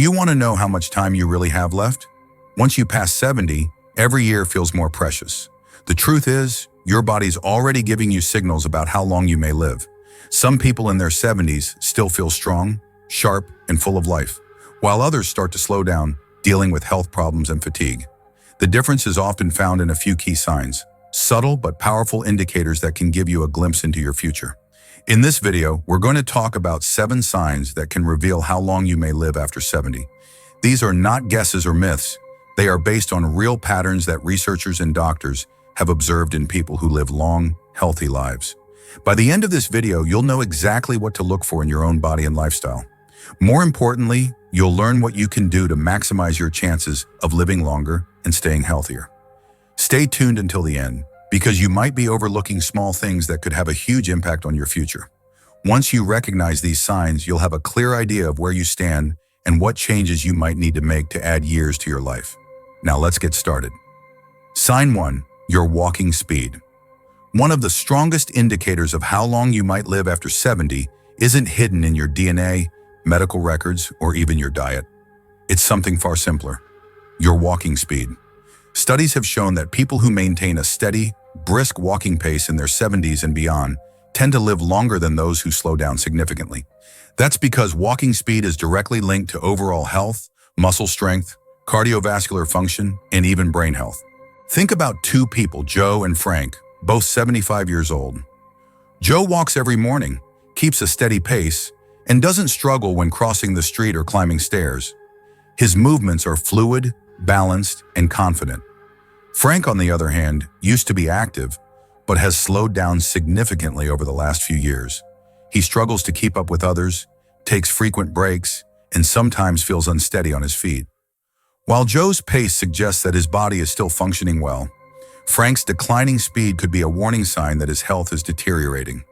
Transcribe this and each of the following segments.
you want to know how much time you really have left? Once you pass 70, every year feels more precious. The truth is, your body's already giving you signals about how long you may live. Some people in their 70s still feel strong, sharp, and full of life, while others start to slow down, dealing with health problems and fatigue. The difference is often found in a few key signs, subtle but powerful indicators that can give you a glimpse into your future. In this video, we're going to talk about 7 signs that can reveal how long you may live after 70. These are not guesses or myths. They are based on real patterns that researchers and doctors have observed in people who live long, healthy lives. By the end of this video, you'll know exactly what to look for in your own body and lifestyle. More importantly, you'll learn what you can do to maximize your chances of living longer and staying healthier. Stay tuned until the end, because you might be overlooking small things that could have a huge impact on your future. Once you recognize these signs, you'll have a clear idea of where you stand and what changes you might need to make to add years to your life. Now let's get started. Sign 1. Your walking speed. One of the strongest indicators of how long you might live after 70 isn't hidden in your DNA, medical records, or even your diet. It's something far simpler: your walking speed. Studies have shown that people who maintain a steady, brisk walking pace in their 70s and beyond tend to live longer than those who slow down significantly. That's because walking speed is directly linked to overall health, muscle strength, cardiovascular function, and even brain health. Think about 2 people, Joe and Frank, both 75 years old. Joe walks every morning, keeps a steady pace, and doesn't struggle when crossing the street or climbing stairs. His movements are fluid, balanced, and confident. Frank, on the other hand, used to be active, but has slowed down significantly over the last few years. He struggles to keep up with others, takes frequent breaks, and sometimes feels unsteady on his feet. While Joe's pace suggests that his body is still functioning well, Frank's declining speed could be a warning sign that his health is deteriorating.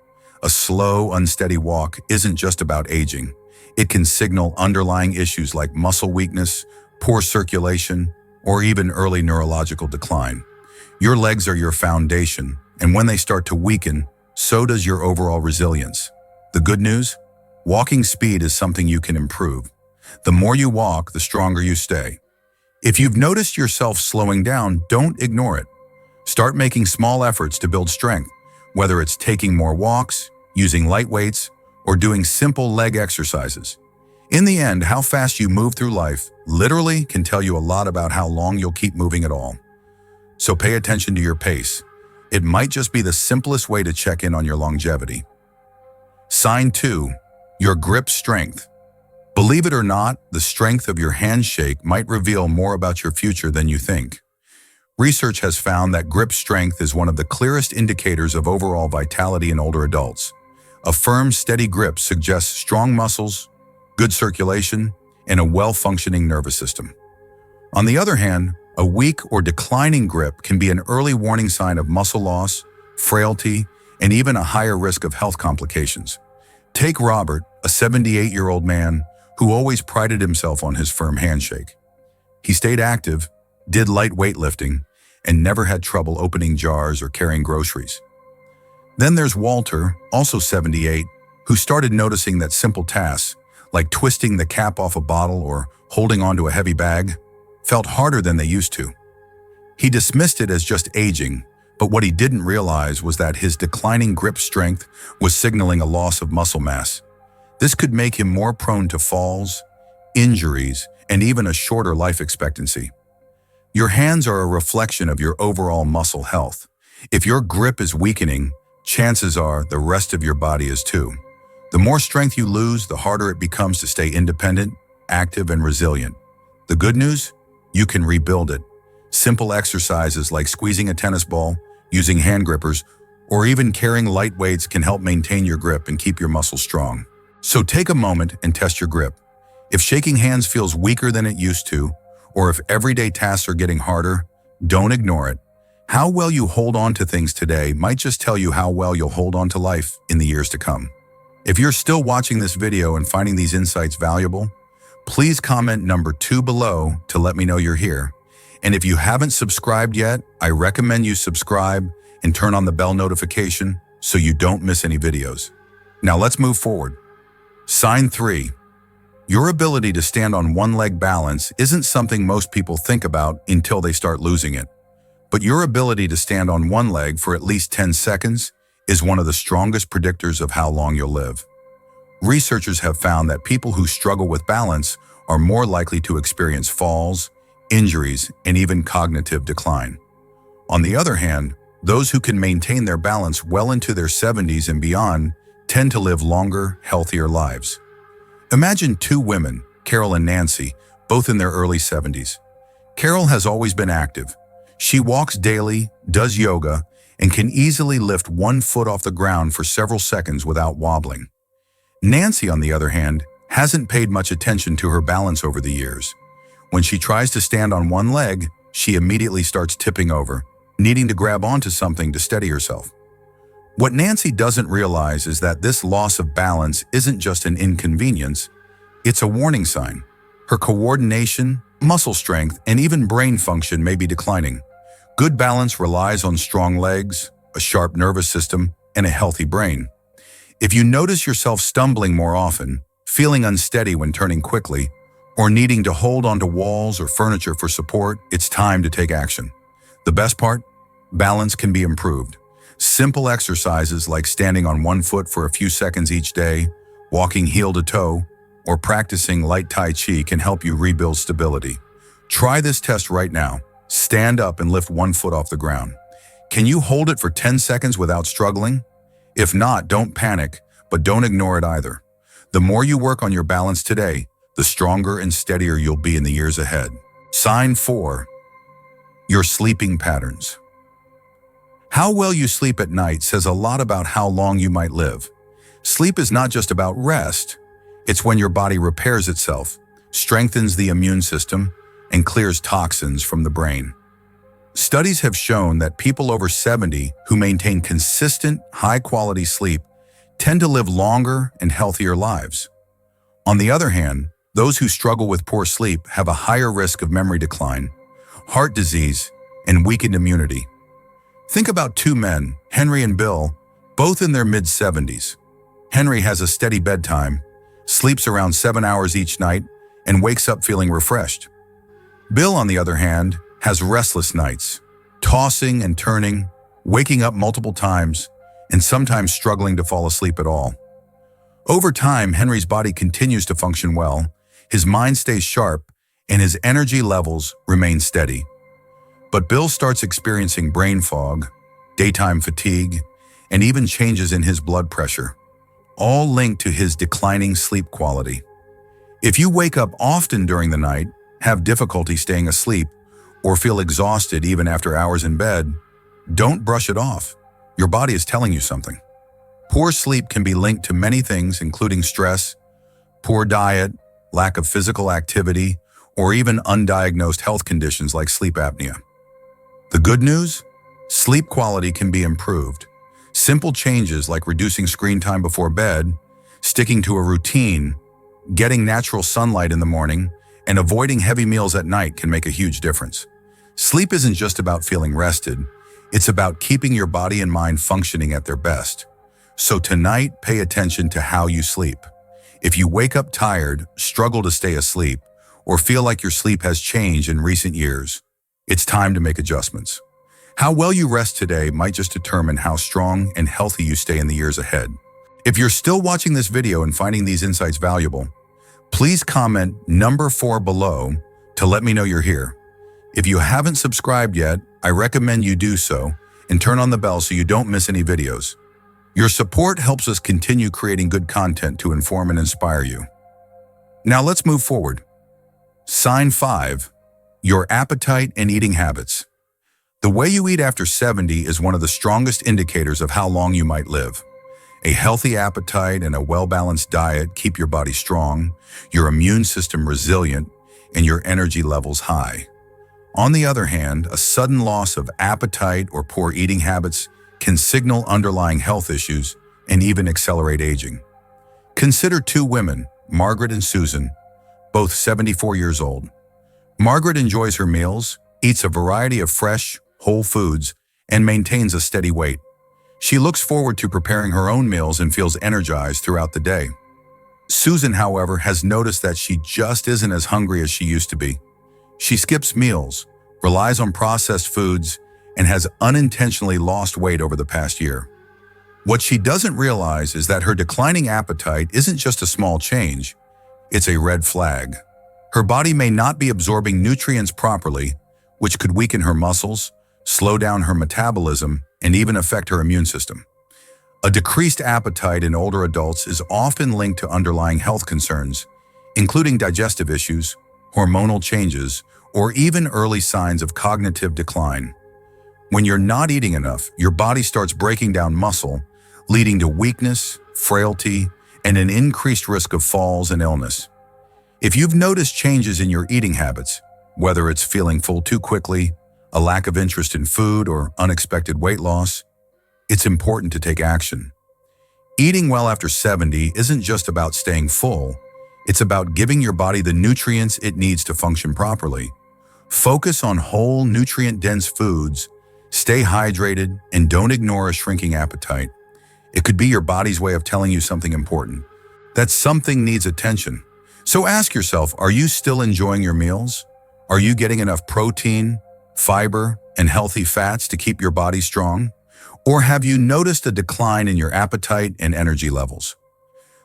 A slow, unsteady walk isn't just about aging. It can signal underlying issues like muscle weakness, poor circulation, or even early neurological decline. Your legs are your foundation, and when they start to weaken, so does your overall resilience. The good news? Walking speed is something you can improve. The more you walk, the stronger you stay. If you've noticed yourself slowing down, don't ignore it. Start making small efforts to build strength, whether it's taking more walks, using light weights, or doing simple leg exercises. In the end, how fast you move through life literally can tell you a lot about how long you'll keep moving at all. So pay attention to your pace. It might just be the simplest way to check in on your longevity. Sign 2. Your grip strength. Believe it or not, the strength of your handshake might reveal more about your future than you think. Research has found that grip strength is one of the clearest indicators of overall vitality in older adults. A firm, steady grip suggests strong muscles, good circulation, and a well-functioning nervous system. On the other hand, a weak or declining grip can be an early warning sign of muscle loss, frailty, and even a higher risk of health complications. Take Robert, a 78-year-old man who always prided himself on his firm handshake. He stayed active, did light weightlifting, and never had trouble opening jars or carrying groceries. Then there's Walter, also 78, who started noticing that simple tasks, like twisting the cap off a bottle or holding onto a heavy bag, felt harder than they used to. He dismissed it as just aging, but what he didn't realize was that his declining grip strength was signaling a loss of muscle mass. This could make him more prone to falls, injuries, and even a shorter life expectancy. Your hands are a reflection of your overall muscle health. If your grip is weakening, chances are the rest of your body is too. The more strength you lose, the harder it becomes to stay independent, active, and resilient. The good news? You can rebuild it. Simple exercises like squeezing a tennis ball, using hand grippers, or even carrying light weights can help maintain your grip and keep your muscles strong. So take a moment and test your grip. If shaking hands feels weaker than it used to, or if everyday tasks are getting harder, don't ignore it. How well you hold on to things today might just tell you how well you'll hold on to life in the years to come. If you're still watching this video and finding these insights valuable, please comment number 2 below to let me know you're here. And if you haven't subscribed yet, I recommend you subscribe and turn on the bell notification so you don't miss any videos. Now let's move forward. Sign 3. Your ability to stand on one leg balance isn't something most people think about until they start losing it. But your ability to stand on one leg for at least 10 seconds is one of the strongest predictors of how long you'll live. Researchers have found that people who struggle with balance are more likely to experience falls, injuries, and even cognitive decline. On the other hand, those who can maintain their balance well into their 70s and beyond tend to live longer, healthier lives. Imagine two women, Carol and Nancy, both in their early 70s. Carol has always been active. She walks daily, does yoga, and can easily lift one foot off the ground for several seconds without wobbling. Nancy, on the other hand, hasn't paid much attention to her balance over the years. When she tries to stand on one leg, she immediately starts tipping over, needing to grab onto something to steady herself. What Nancy doesn't realize is that this loss of balance isn't just an inconvenience, it's a warning sign. Her coordination, muscle strength, and even brain function may be declining. Good balance relies on strong legs, a sharp nervous system, and a healthy brain. If you notice yourself stumbling more often, feeling unsteady when turning quickly, or needing to hold onto walls or furniture for support, it's time to take action. The best part? Balance can be improved. Simple exercises like standing on one foot for a few seconds each day, walking heel to toe, or practicing light Tai Chi can help you rebuild stability. Try this test right now. Stand up and lift one foot off the ground. Can you hold it for 10 seconds without struggling? If not, don't panic, but don't ignore it either. The more you work on your balance today, the stronger and steadier you'll be in the years ahead. Sign 4. Your sleeping patterns. How well you sleep at night says a lot about how long you might live. Sleep is not just about rest. It's when your body repairs itself, strengthens the immune system, and clears toxins from the brain. Studies have shown that people over 70 who maintain consistent, high-quality sleep tend to live longer and healthier lives. On the other hand, those who struggle with poor sleep have a higher risk of memory decline, heart disease, and weakened immunity. Think about two men, Henry and Bill, both in their mid-70s. Henry has a steady bedtime, sleeps around 7 hours each night, and wakes up feeling refreshed. Bill, on the other hand, has restless nights, tossing and turning, waking up multiple times, and sometimes struggling to fall asleep at all. Over time, Henry's body continues to function well, his mind stays sharp, and his energy levels remain steady. But Bill starts experiencing brain fog, daytime fatigue, and even changes in his blood pressure, all linked to his declining sleep quality. If you wake up often during the night, have difficulty staying asleep, or feel exhausted even after hours in bed, don't brush it off. Your body is telling you something. Poor sleep can be linked to many things, including stress, poor diet, lack of physical activity, or even undiagnosed health conditions like sleep apnea. The good news? Sleep quality can be improved. Simple changes like reducing screen time before bed, sticking to a routine, getting natural sunlight in the morning, and avoiding heavy meals at night can make a huge difference. Sleep isn't just about feeling rested, it's about keeping your body and mind functioning at their best. So tonight, pay attention to how you sleep. If you wake up tired, struggle to stay asleep, or feel like your sleep has changed in recent years, it's time to make adjustments. How well you rest today might just determine how strong and healthy you stay in the years ahead. If you're still watching this video and finding these insights valuable, please comment number 4 below to let me know you're here. If you haven't subscribed yet, I recommend you do so and turn on the bell so you don't miss any videos. Your support helps us continue creating good content to inform and inspire you. Now let's move forward. Sign 5. Your appetite and eating habits. The way you eat after 70 is one of the strongest indicators of how long you might live. A healthy appetite and a well-balanced diet keep your body strong, your immune system resilient, and your energy levels high. On the other hand, a sudden loss of appetite or poor eating habits can signal underlying health issues and even accelerate aging. Consider two women, Margaret and Susan, both 74 years old. Margaret enjoys her meals, eats a variety of fresh, whole foods, and maintains a steady weight. She looks forward to preparing her own meals and feels energized throughout the day. Susan, however, has noticed that she just isn't as hungry as she used to be. She skips meals, relies on processed foods, and has unintentionally lost weight over the past year. What she doesn't realize is that her declining appetite isn't just a small change, it's a red flag. Her body may not be absorbing nutrients properly, which could weaken her muscles, slow down her metabolism, and even affect her immune system. A decreased appetite in older adults is often linked to underlying health concerns, including digestive issues, hormonal changes, or even early signs of cognitive decline. When you're not eating enough, your body starts breaking down muscle, leading to weakness, frailty, and an increased risk of falls and illness. If you've noticed changes in your eating habits, whether it's feeling full too quickly, a lack of interest in food, or unexpected weight loss, it's important to take action. Eating well after 70 isn't just about staying full, it's about giving your body the nutrients it needs to function properly. Focus on whole, nutrient-dense foods, stay hydrated, and don't ignore a shrinking appetite. It could be your body's way of telling you something important, that something needs attention. So ask yourself, are you still enjoying your meals? Are you getting enough protein, fiber, and healthy fats to keep your body strong? Or have you noticed a decline in your appetite and energy levels?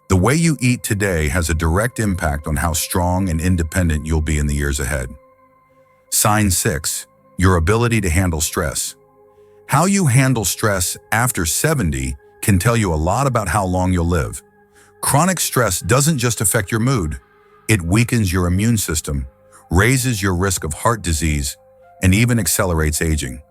The way you eat today has a direct impact on how strong and independent you'll be in the years ahead. Sign 6. Your ability to handle stress. How you handle stress after 70 can tell you a lot about how long you'll live. Chronic stress doesn't just affect your mood. It weakens your immune system, raises your risk of heart disease, and even accelerates aging.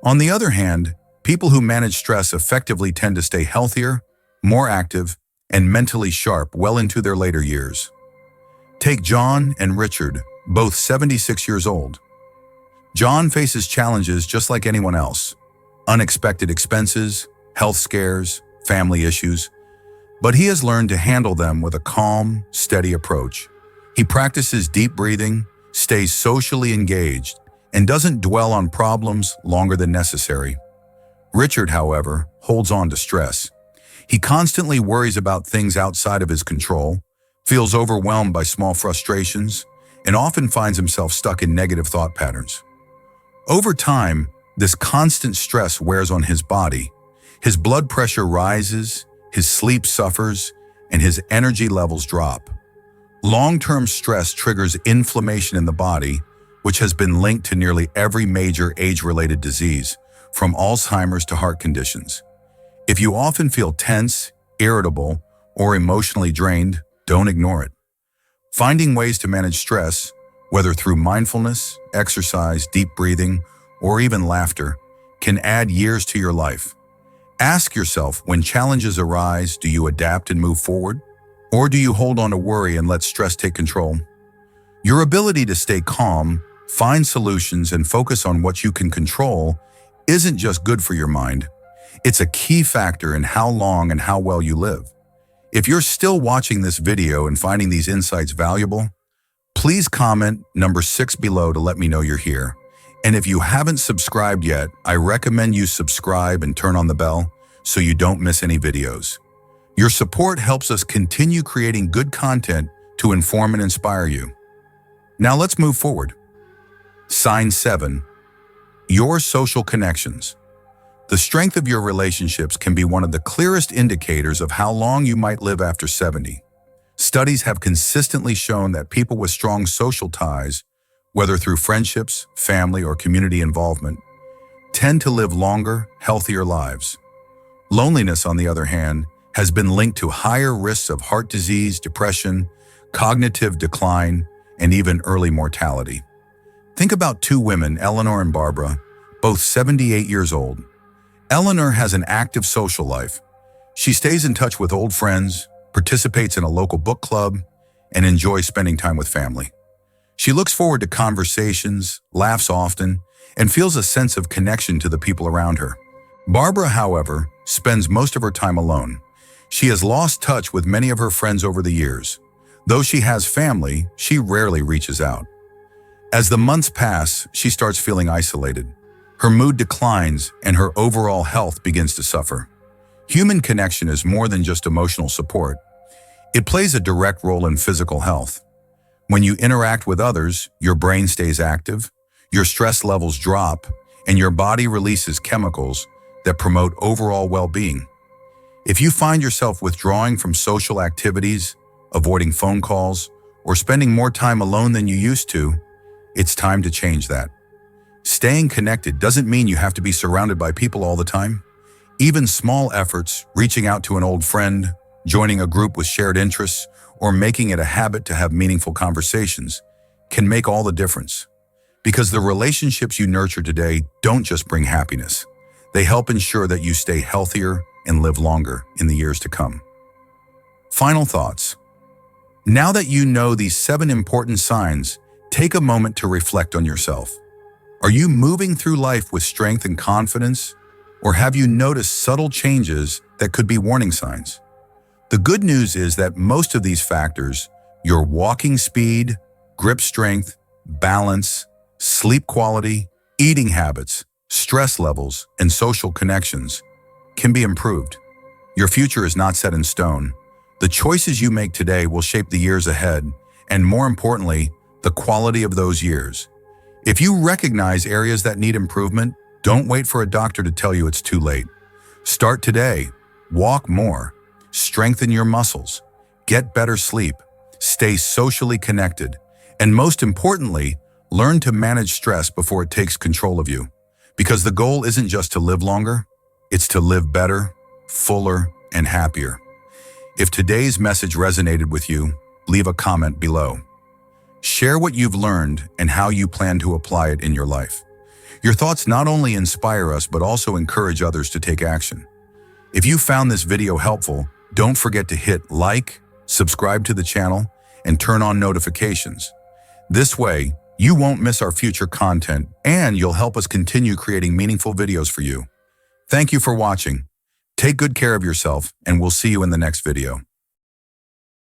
On the other hand, people who manage stress effectively tend to stay healthier, more active, and mentally sharp well into their later years. Take John and Richard, both 76 years old. John faces challenges just like anyone else: unexpected expenses, health scares, family issues, but he has learned to handle them with a calm, steady approach. He practices deep breathing, stays socially engaged, and doesn't dwell on problems longer than necessary. Richard, however, holds on to stress. He constantly worries about things outside of his control, feels overwhelmed by small frustrations, and often finds himself stuck in negative thought patterns. Over time, this constant stress wears on his body. His blood pressure rises, his sleep suffers, and his energy levels drop. Long-term stress triggers inflammation in the body, which has been linked to nearly every major age-related disease, from Alzheimer's to heart conditions. If you often feel tense, irritable, or emotionally drained, don't ignore it. Finding ways to manage stress, whether through mindfulness, exercise, deep breathing, or even laughter, can add years to your life. Ask yourself, when challenges arise, do you adapt and move forward? Or do you hold on to worry and let stress take control? Your ability to stay calm, find solutions, and focus on what you can control isn't just good for your mind. It's a key factor in how long and how well you live. If you're still watching this video and finding these insights valuable, please comment number 6 below to let me know you're here. And if you haven't subscribed yet, I recommend you subscribe and turn on the bell so you don't miss any videos. Your support helps us continue creating good content to inform and inspire you. Now let's move forward. Sign 7. Your social connections. The strength of your relationships can be one of the clearest indicators of how long you might live after 70. Studies have consistently shown that people with strong social ties, whether through friendships, family, or community involvement, tend to live longer, healthier lives. Loneliness, on the other hand, has been linked to higher risks of heart disease, depression, cognitive decline, and even early mortality. Think about two women, Eleanor and Barbara, both 78 years old. Eleanor has an active social life. She stays in touch with old friends, participates in a local book club, and enjoys spending time with family. She looks forward to conversations, laughs often, and feels a sense of connection to the people around her. Barbara, however, spends most of her time alone. She has lost touch with many of her friends over the years. Though she has family, she rarely reaches out. As the months pass, she starts feeling isolated. Her mood declines and her overall health begins to suffer. Human connection is more than just emotional support. It plays a direct role in physical health. When you interact with others, your brain stays active, your stress levels drop, and your body releases chemicals that promote overall well-being. If you find yourself withdrawing from social activities, avoiding phone calls, or spending more time alone than you used to, it's time to change that. Staying connected doesn't mean you have to be surrounded by people all the time. Even small efforts, reaching out to an old friend, joining a group with shared interests, or making it a habit to have meaningful conversations, can make all the difference. Because the relationships you nurture today don't just bring happiness. They help ensure that you stay healthier and live longer in the years to come. Final thoughts. Now that you know these 7 important signs, take a moment to reflect on yourself. Are you moving through life with strength and confidence, or have you noticed subtle changes that could be warning signs? The good news is that most of these factors, your walking speed, grip strength, balance, sleep quality, eating habits, stress levels, and social connections, can be improved. Your future is not set in stone. The choices you make today will shape the years ahead, and more importantly, the quality of those years. If you recognize areas that need improvement, don't wait for a doctor to tell you it's too late. Start today. Walk more. Strengthen your muscles. Get better sleep. Stay socially connected. And most importantly, learn to manage stress before it takes control of you. Because the goal isn't just to live longer, it's to live better, fuller, and happier. If today's message resonated with you, leave a comment below. Share what you've learned and how you plan to apply it in your life. Your thoughts not only inspire us, but also encourage others to take action. If you found this video helpful, don't forget to hit like, subscribe to the channel, and turn on notifications. This way, you won't miss our future content, and you'll help us continue creating meaningful videos for you. Thank you for watching. Take good care of yourself, and we'll see you in the next video.